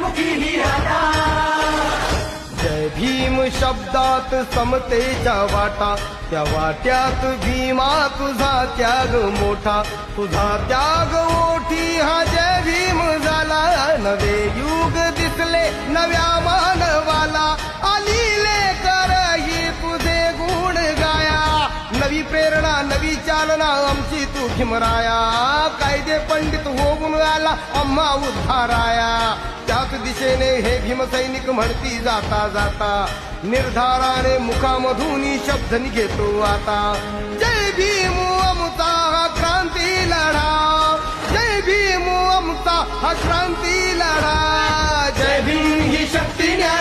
मुखी ही राहता. जय भीम शब्दात समतेच्या वाटा, त्या वाट्यात भीमा तुझा त्याग मोठा, तुझा त्याग मोठी हा जय भीम झाला. नवे युग दिसले नव्या मानवाला, आलीले कर ही तुझे गुण गाया. नवी प्रेरणा नवी चालना आमची तू भीमराया. कायदे पंडित होऊन आला आम्हा उद्धाराया. त्याच दिशेने हे भीमसैनिक म्हणती जाता जाता, निर्धाराने मुखामधून शब्द निघेतो आता. जय भीम आमचा हा क्रांती लढा, जय भीम आमचा हा क्रांती लढा. जय भीम ही शक्ती न्याय